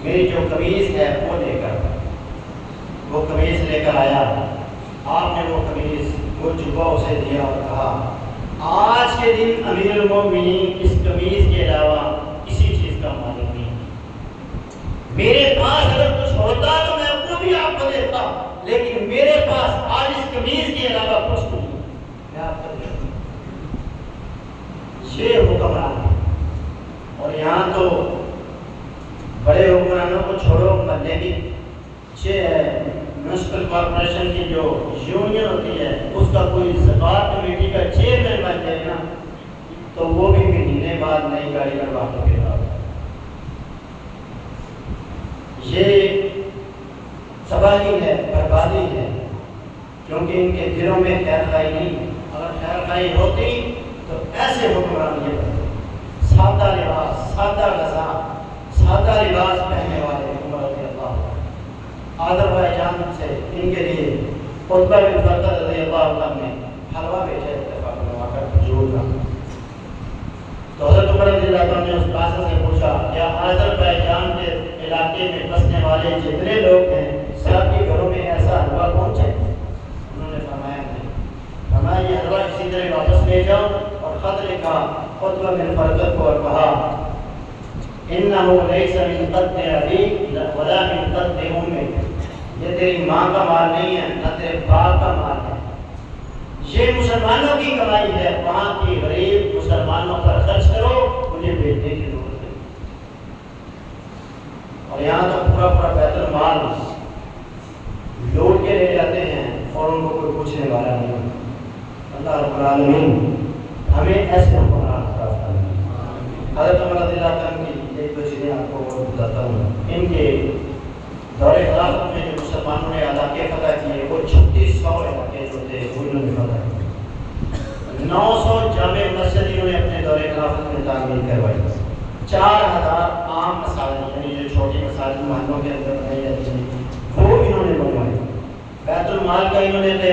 میری جو قمیض ہے وہ لے کر، وہ قمیض لے کر آیا۔ آپ نے وہ قمیض، وہ جبہ اسے دیا اور کہا آج کے دن امیر المومنین اس قمیض کے علاوہ کسی چیز کا مالک نہیں، میرے پاس اگر کچھ ہوتا تو میں وہ بھی آپ کو دیتا، لیکن میرے پاس آج اس قمیض کے علاوہ کچھ نہیں، میں آپ کو دیتا۔ یہ حکمران ہے، اور یہاں تو بڑے حکمرانوں کو چھوڑو، محلے کی میونسپل کارپوریشن کی جو یونین ہوتی ہے اس کا کوئی زکوٰۃ کمیٹی کا چیئرمین بن جائے نا تو وہ بھی مہینے بعد نئی گاڑی کروا کے پھرتا ہے۔ یہ تباہی ہے، بربادی ہے، کیونکہ ان کے دلوں میں خیر خواہی نہیں ہے۔ اگر خیر خواہی ہوتی تو ایسے حکمران یہ بنتے، سادہ لباس، سادہ غذا، سادہ لباس پہننے والے عمر رضی اللہ آذربائیجان سے ان کے لیے قطبہ بن فرقد رضی اللہ عنہ نے حلوہ بھیجا اتفاق میں کر کھجور کا۔ تو حضرت عمر رضی اللہ عنہ نے اس بادشاہ سے پوچھا کیا آذربائیجان کے علاقے میں بسنے والے جتنے لوگ ہیں سب کے گھروں میں ایسا حلوہ پہنچے؟ انہوں نے فرمایا نہیں۔ فرمایا یہ حلوہ اسی طرح واپس لے جاؤ، اور خط لکھا قطبہ بن فرقد کو اور کہا انہو لیس من قد ابیک ولا من قد امک، یہ تیری ماں کا مال نہیں ہے نہ تیرے باپ کا مال ہے، یہ مسلمانوں کی کمائی ہے، وہاں کی غریب مسلمانوں پر خرچ کرو، مجھے بھیجنے کی ضرورت ہے۔ اور یہاں تو پورا پورا بیت المال لوٹ کے لے جاتے ہیں اور ان کو کوئی پوچھنے والا نہیں۔ اللہ رب العالمین ہمیں ایسے حکمران عطا فرمائے۔ حضرت عمر رضی اللہ عنہ کی ایک دو چیزیں آپ کو بتاتا ہوں۔ ان کے دور خلافت میں جو مسلمانوں نے علاقے فتح کیے وہ 3600 علاقے جو تھے وہ انہوں نے فتح کیے۔ 900 جامع مسجد انہوں نے اپنے دور خلافت میں تعمیر کروائی۔ 4000 عام مساجد یعنی جو چھوٹی مساجد محلوں کے اندر بنائی جاتی ہیں وہ انہوں نے بنوائی۔ بیت المال کا انہوں نے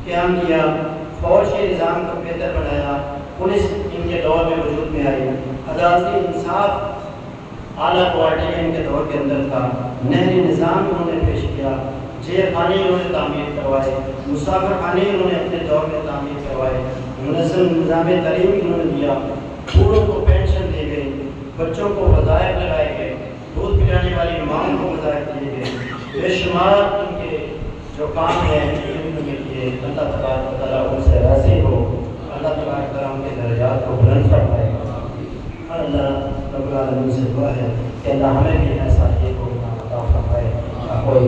قیام کیا، فوج کے نظام کو بہتر بنایا، پولیس ان کے دور میں وجود میں آئی، عدالتی انصاف اعلیٰ کوالٹی میں ان کے دور کے اندر تھا، نہری نظام انہوں نے پیش کیا، جیل خانے انہوں نے تعمیر کروائے، مسافر خانے انہوں نے اپنے دور میں تعمیر کروائے، منظم نظام تعلیم انہوں نے دیا، بوڑھوں کو پینشن دی گئی، بچوں کو وظائف لگائے گئے، دودھ پلانے والی ماؤں کو وظائف دیے گئے، بے شمار ان کے جو کام ہیں انہوں نے کیے۔ اللہ تبارک و تعالیٰ ان سے راضی ہو، اللہ تبارک و تعالیٰ ان کے درجات کو بلند فرمائے۔ اور اللہ رب العالمین سے دعا ہے کہ اللہ ہمیں بھی ایسا ایک عطا فرمائے۔ کوئی